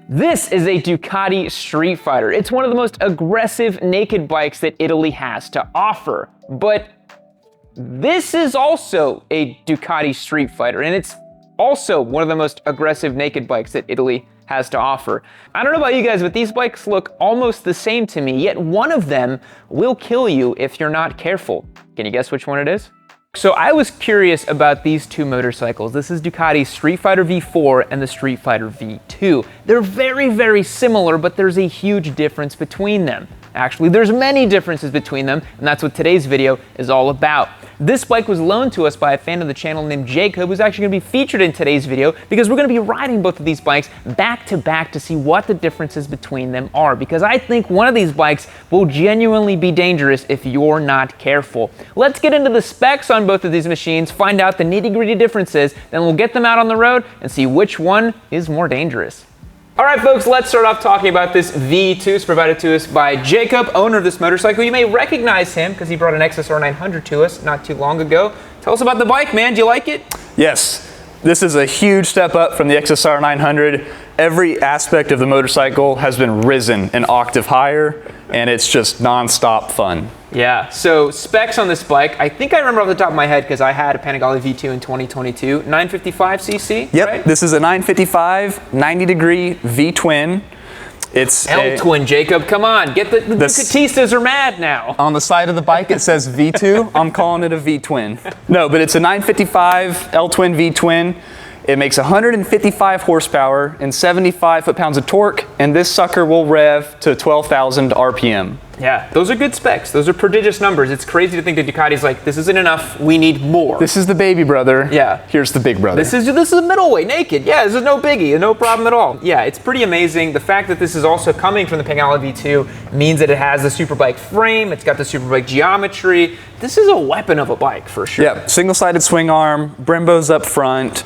This is a Ducati Streetfighter. It's one of the most aggressive naked bikes that Italy has to offer. But this is also a Ducati Streetfighter, and it's also one of the most aggressive naked bikes that Italy has to offer. I don't know about you guys, but these bikes look almost the same to me, yet one of them will kill you if you're not careful. Can you guess which one it is? So I was curious about these two motorcycles. This is Ducati's Streetfighter V4 and the Streetfighter V2. They're very, very similar, but there's a huge difference between them. Actually, there's many differences between them, and that's what today's video is all about. This bike was loaned to us by a fan of the channel named Jacob, who's actually going to be featured in today's video because we're going to be riding both of these bikes back to back to see what the differences between them are, because I think one of these bikes will genuinely be dangerous if you're not careful. Let's get into the specs on both of these machines, find out the nitty-gritty differences, then we'll get them out on the road and see which one is more dangerous. All right, folks, let's start off talking about this V2. It's provided to us by Jacob, owner of this motorcycle. You may recognize him because he brought an XSR 900 to us not too long ago. Tell us about the bike, man. Do you like it? Yes. This is a huge step up from the XSR 900. Every aspect of the motorcycle has been risen an octave higher, and it's just non-stop fun. Yeah, so specs on this bike, I think I remember off the top of my head because I had a Panigale V2 in 2022, 955cc, Yep, right? This is a 955, 90-degree V-twin. It's L-twin, Jacob, come on, get the Ducatistas are mad now. On the side of the bike it says V2, I'm calling it a V-twin. No, but it's a 955 L-twin V-twin. It makes 155 horsepower and 75 foot-pounds of torque, and this sucker will rev to 12,000 RPM. Yeah, those are good specs. Those are prodigious numbers. It's crazy to think that Ducati's like, this isn't enough, we need more. This is the baby brother. Yeah. Here's the big brother. This is a middleweight naked. Yeah, this is no biggie, no problem at all. Yeah, it's pretty amazing. The fact that this is also coming from the Panigale V2 means that it has the Superbike frame, it's got the Superbike geometry. This is a weapon of a bike for sure. Yeah, single-sided swing arm, Brembos up front,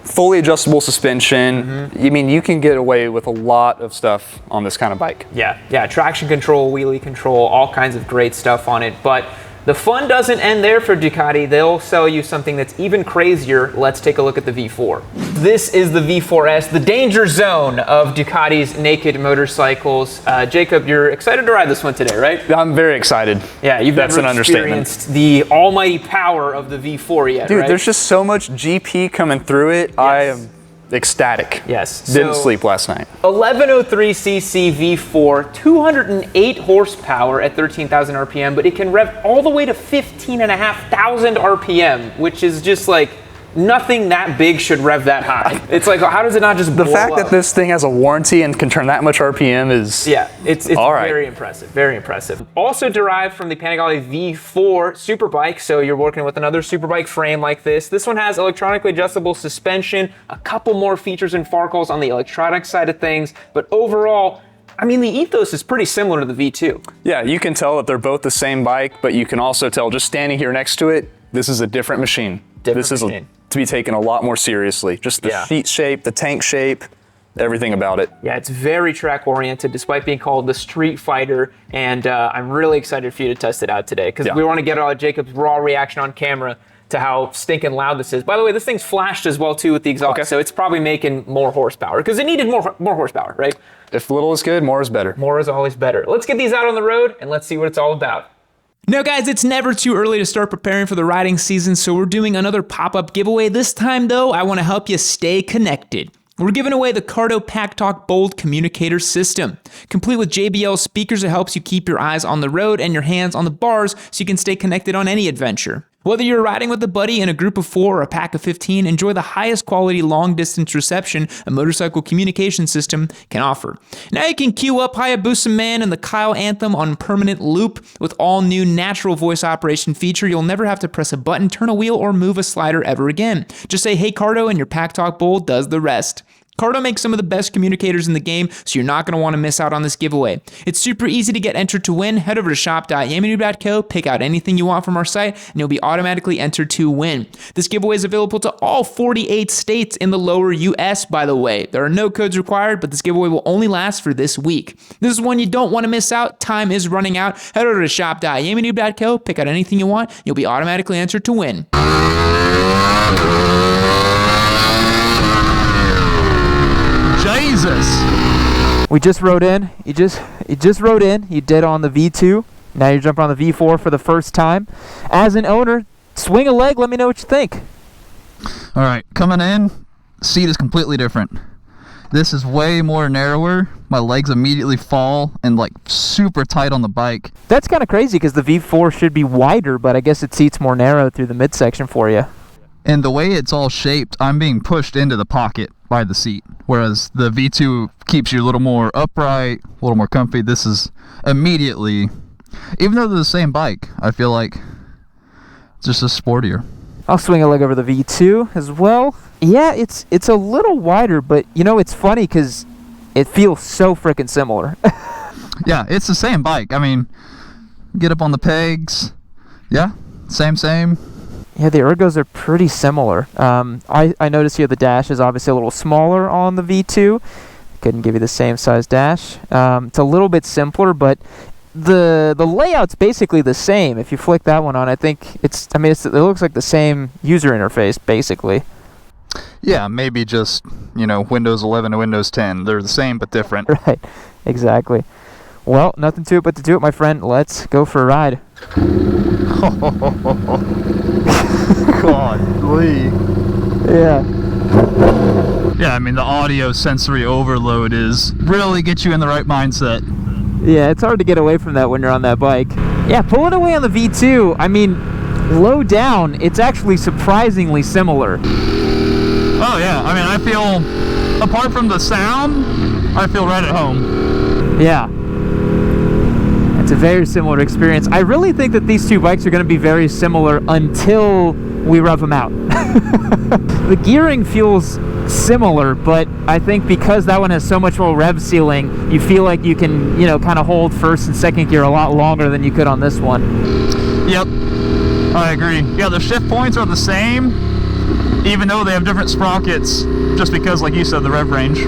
fully adjustable suspension. I mean, you can get away with a lot of stuff on this kind of bike. Yeah, traction control, wheelie control, all kinds of great stuff on it. But the fun doesn't end there for Ducati. They'll sell you something that's even crazier. Let's take a look at the V4. This is the V4S, the danger zone of Ducati's naked motorcycles. Jacob, you're excited to ride this one today, right? I'm very excited. Yeah, you've That's never an understatement. experienced the almighty power of the V4 yet, Dude, right? there's just so much GP coming through it. Yes. I am ecstatic. Yes. Didn't sleep last night. 1103cc V4, 208 horsepower at 13,000 RPM, but it can rev all the way to 15,500 RPM, which is just like nothing that big should rev that high. It's like, how does it not just blow The fact up? that this thing has a warranty and can turn that much RPM is... Yeah, it's all right. Very impressive, very impressive. Also derived from the Panigale V4 Superbike, so you're working with another Superbike frame like this. This one has electronically adjustable suspension, a couple more features and farkles on the electronic side of things, but overall, I mean, the ethos is pretty similar to the V2. Yeah, you can tell that they're both the same bike, but you can also tell just standing here next to it, this is a different machine. This is to be taken a lot more seriously. Just the seat shape, the tank shape, everything about it. Yeah, it's very track oriented despite being called the Streetfighter, and I'm really excited for you to test it out today because we want to get Jacob's raw reaction on camera to how stinking loud this is. By the way, this thing's flashed as well too with the exhaust, so it's probably making more horsepower because it needed more horsepower, right? If little is good, more is better. More is always better. Let's get these out on the road and let's see what it's all about. Now guys, it's never too early to start preparing for the riding season, so we're doing another pop-up giveaway. This time though, I want to help you stay connected. We're giving away the Cardo Pack Talk Bold Communicator System. Complete with JBL speakers, it helps you keep your eyes on the road and your hands on the bars so you can stay connected on any adventure. Whether you're riding with a buddy in a group of 4 or a pack of 15, enjoy the highest quality long-distance reception a motorcycle communication system can offer. Now you can queue up Hayabusa Man and the Kyle Anthem on permanent loop. With all new natural voice operation feature, you'll never have to press a button, turn a wheel, or move a slider ever again. Just say, "Hey Cardo," and your Pack Talk Bold does the rest. Cardo makes some of the best communicators in the game, so you're not going to want to miss out on this giveaway. It's super easy to get entered to win. Head over to shop.yamanoob.co, pick out anything you want from our site, and you'll be automatically entered to win. This giveaway is available to all 48 states in the lower US, by the way. There are no codes required, but this giveaway will only last for this week. This is one you don't want to miss out. Time is running out. Head over to shop.yamanoob.co, pick out anything you want, you'll be automatically entered to win. Jesus. We just rode in. You just rode in. You did on the V2. Now you're jumping on the V4 for the first time. As an owner, swing a leg. Let me know what you think. All right, coming in, seat is completely different. This is way more narrower. My legs immediately fall and like super tight on the bike. That's kind of crazy because the V4 should be wider, but I guess it seats more narrow through the midsection for you. And the way it's all shaped, I'm being pushed into the pocket by the seat, whereas the V2 keeps you a little more upright, a little more comfy. This is immediately, even though they're the same bike, I feel like it's just a sportier. I'll swing a leg over the V2 as well. Yeah, it's a little wider, but you know, it's funny because it feels so freaking similar. Yeah, it's the same bike. I mean, get up on the pegs. Yeah, same. Yeah, the ergos are pretty similar. I noticed here the dash is obviously a little smaller on the V2. Couldn't give you the same size dash. It's a little bit simpler, but the layout's basically the same. If you flick that one on, I think it looks like the same user interface, basically. Yeah, maybe just, Windows 11 to Windows 10. They're the same, but different. Right, exactly. Well, nothing to it but to do it, my friend. Let's go for a ride. Godly. Yeah. Yeah, I mean, the audio sensory overload is really get you in the right mindset. Yeah, it's hard to get away from that when you're on that bike. Yeah, pulling away on the V2, I mean, low down, it's actually surprisingly similar. Oh, yeah. I mean, I feel, apart from the sound, I feel right at home. Yeah. It's a very similar experience. I really think that these two bikes are going to be very similar until we rev them out. The gearing feels similar, but I think because that one has so much more rev ceiling, you feel like you can, kind of hold first and second gear a lot longer than you could on this one. Yep, I agree. Yeah, the shift points are the same, even though they have different sprockets, just because, like you said, the rev range.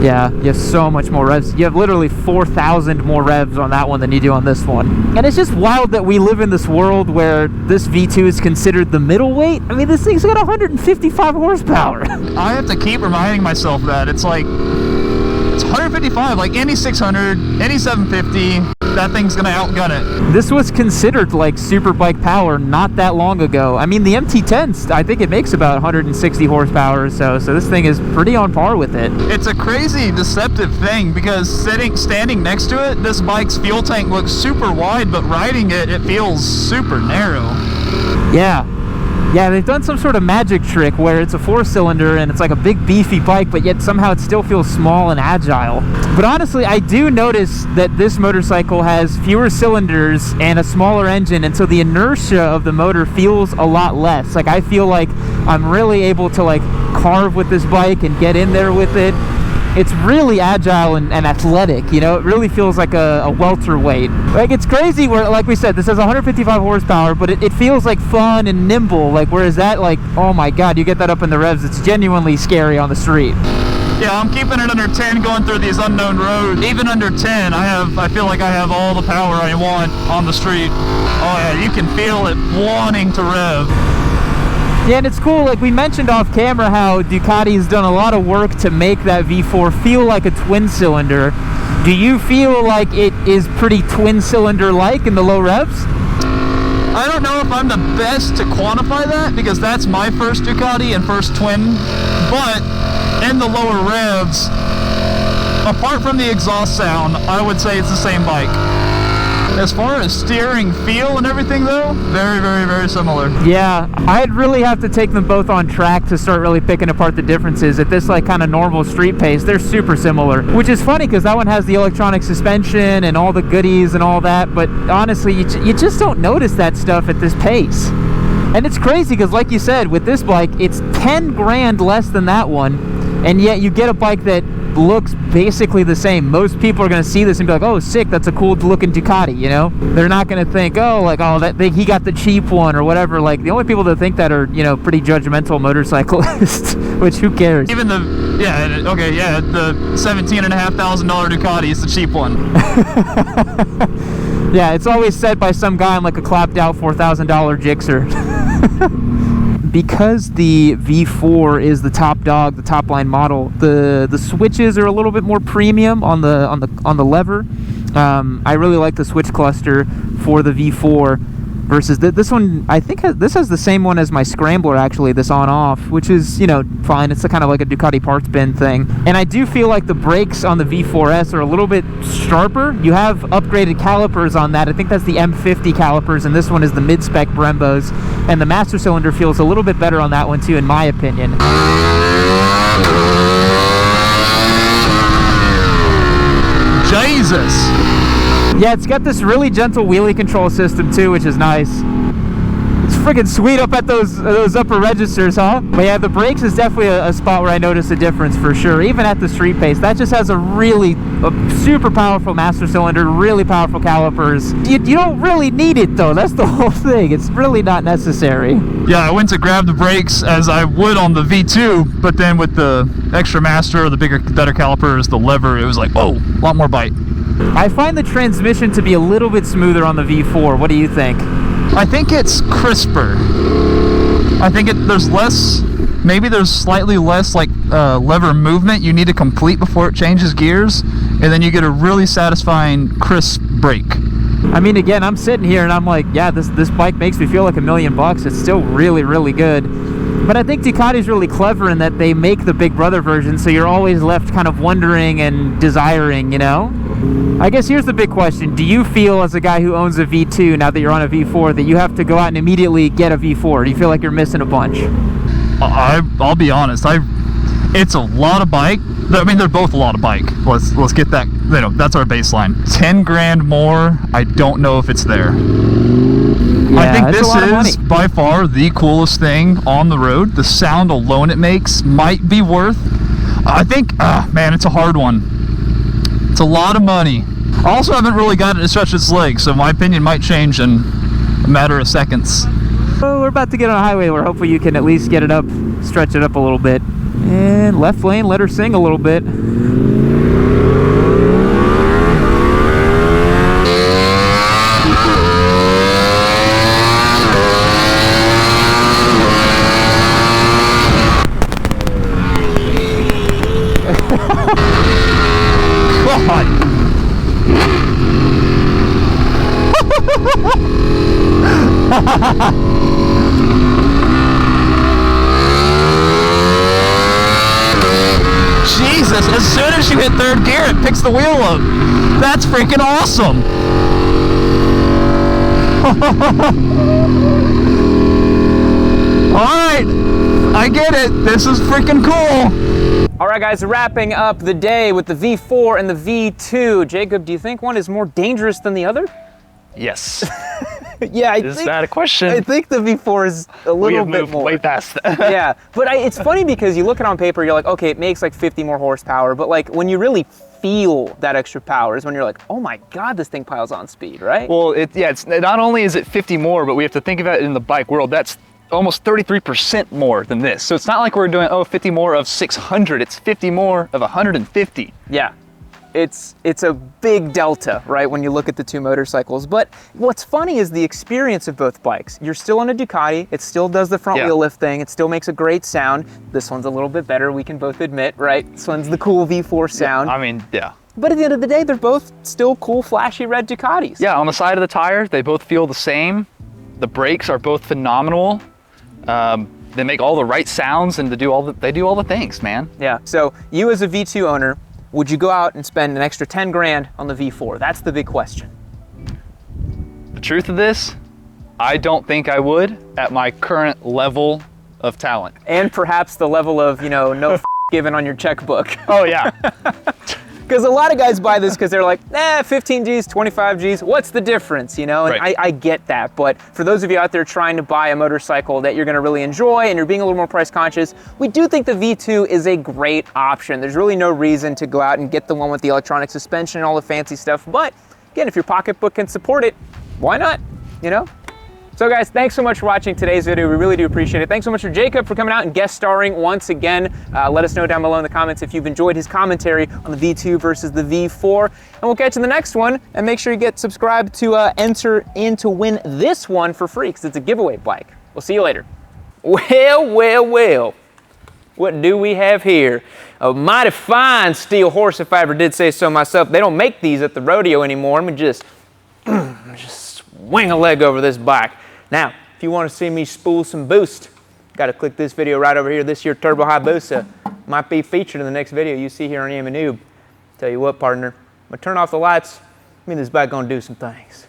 Yeah, you have so much more revs. You have literally 4,000 more revs on that one than you do on this one. And it's just wild that we live in this world where this V2 is considered the middleweight. I mean, this thing's got 155 horsepower. I have to keep reminding myself that. It's like, it's 155, like any 600, any 750, that thing's gonna outgun it. This was considered like superbike power not that long ago. I mean, the MT10, I think it makes about 160 horsepower or so this thing is pretty on par with it. It's a crazy deceptive thing because standing next to it, this bike's fuel tank looks super wide, but riding it, it feels super narrow. Yeah, they've done some sort of magic trick where it's a 4-cylinder and it's like a big beefy bike, but yet somehow it still feels small and agile. But honestly, I do notice that this motorcycle has fewer cylinders and a smaller engine, and so the inertia of the motor feels a lot less. Like, I feel like I'm really able to like carve with this bike and get in there with it. It's really agile and athletic, It really feels like a welterweight. Like, it's crazy where, like we said, this has 155 horsepower, but it feels like fun and nimble. Like, whereas that, like, oh my god, you get that up in the revs, it's genuinely scary on the street. Yeah, I'm keeping it under 10 going through these unknown roads. Even under 10, I feel like I have all the power I want on the street. Oh yeah, you can feel it wanting to rev. Yeah, and it's cool, like we mentioned off camera how Ducati's done a lot of work to make that V4 feel like a twin cylinder. Do you feel like it is pretty twin cylinder like in the low revs? I don't know if I'm the best to quantify that because that's my first Ducati and first twin, but in the lower revs, apart from the exhaust sound, I would say it's the same bike. As far as steering feel and everything though, very, very, very similar. Yeah, I'd really have to take them both on track to start really picking apart the differences. At this like kind of normal street pace, they're super similar, which is funny because that one has the electronic suspension and all the goodies and all that, but honestly, you just don't notice that stuff at this pace. And it's crazy because like you said, with this bike, it's 10 grand less than that one, and yet you get a bike that looks basically the same. Most people are going to see this and be like, oh, sick, that's a cool looking Ducati, They're not going to think, he got the cheap one or whatever. Like, the only people that think that are, pretty judgmental motorcyclists, which who cares? Even the $17,500 Ducati is the cheap one. Yeah, it's always said by some guy on like a clapped out $4,000 Gixxer. because the V4 is the top dog, the top line model, the switches are a little bit more premium on the lever. I really like the switch cluster for the V4 versus this one. I think this has the same one as my Scrambler, actually, this on-off, which is, you know, fine. It's kind of like a Ducati parts bin thing. And I do feel like the brakes on the V4S are a little bit sharper. You have upgraded calipers on that. I think that's the M50 calipers, and this one is the mid-spec Brembos. And the master cylinder feels a little bit better on that one too, in my opinion. Jesus! Yeah, it's got this really gentle wheelie control system too, which is nice. It's freaking sweet up at those upper registers, huh? But yeah, the brakes is definitely a spot where I notice a difference for sure, even at the street pace. That just has a super powerful master cylinder, really powerful calipers. You don't really need it though, that's the whole thing. It's really not necessary. Yeah, I went to grab the brakes as I would on the V2, but then with the extra master, the better calipers, the lever, it was like, whoa, a lot more bite. I find the transmission to be a little bit smoother on the V4. What do you think? I think it's crisper. I think there's less, maybe there's slightly less like lever movement you need to complete before it changes gears, and then you get a really satisfying crisp brake. I mean, again, I'm sitting here and I'm like, yeah, this bike makes me feel like $1,000,000. It's still really, really good. But I think Ducati's really clever in that they make the big brother version, so you're always left kind of wondering and desiring, you know? I guess here's the big question. Do you feel, as a guy who owns a V2, now that you're on a V4, that you have to go out and immediately get a V4? Do you feel like you're missing a bunch? I'll be honest. It's a lot of bike. I mean, they're both a lot of bike. Let's get that. You know, that's our baseline. 10 grand more. I don't know if it's there. Yeah, I think this is by far the coolest thing on the road. The sound alone it makes might be worth. I think, man, it's a hard one. It's a lot of money. I also haven't really got it to stretch its legs, so my opinion might change in a matter of seconds. Well, we're about to get on a highway where hopefully you can at least get it up, stretch it up a little bit. And left lane, let her sing a little bit. Jesus, as soon as you hit third gear, it picks the wheel up. That's freaking awesome. Alright, I get it. This is freaking cool. All right, guys, wrapping up the day with the V4 and the V2. Jacob, do you think one is more dangerous than the other? Yes. Yeah, Is that a question? I think the V4 is a little bit more. Way past that. Yeah, but it's funny because you look at it on paper, you're like, okay, it makes like 50 more horsepower, but like when you really feel that extra power is when you're like, oh my God, this thing piles on speed, right? Well, it's not only is it 50 more, but we have to think about it in the bike world. That's almost 33% more than this. So it's not like we're doing, 50 more of 600. It's 50 more of 150. Yeah. It's a big delta, right, when you look at the two motorcycles. But what's funny is the experience of both bikes. You're still on a Ducati. It still does the front wheel lift thing. It still makes a great sound. This one's a little bit better, we can both admit, right? This one's the cool V4 sound. Yeah, I mean, yeah. But at the end of the day, they're both still cool, flashy red Ducatis. Yeah, on the side of the tire, they both feel the same. The brakes are both phenomenal. They make all the right sounds and they do all the things, man. Yeah, so you as a V2 owner, would you go out and spend an extra 10 grand on the V4? That's the big question. The truth of this, I don't think I would at my current level of talent. And perhaps the level of, no given on your checkbook. Oh yeah. Because a lot of guys buy this because they're like, 15 Gs, 25 Gs, what's the difference, And Right. I get that, but for those of you out there trying to buy a motorcycle that you're gonna really enjoy and you're being a little more price conscious, we do think the V2 is a great option. There's really no reason to go out and get the one with the electronic suspension and all the fancy stuff, but again, if your pocketbook can support it, why not, So guys, thanks so much for watching today's video. We really do appreciate it. Thanks so much for Jacob for coming out and guest starring once again. Let us know down below in the comments if you've enjoyed his commentary on the V2 versus the V4. And we'll catch you in the next one. And make sure you get subscribed to enter in to win this one for free because it's a giveaway bike. We'll see you later. Well, well, well. What do we have here? A mighty fine steel horse, if I ever did say so myself. They don't make these at the rodeo anymore. I'm gonna just swing a leg over this bike. Now, if you want to see me spool some boost, got to click this video right over here. This year Turbo Hayabusa might be featured in the next video you see here on Noob. Tell you what, partner, I'm gonna turn off the lights. I mean, this bike gonna do some things.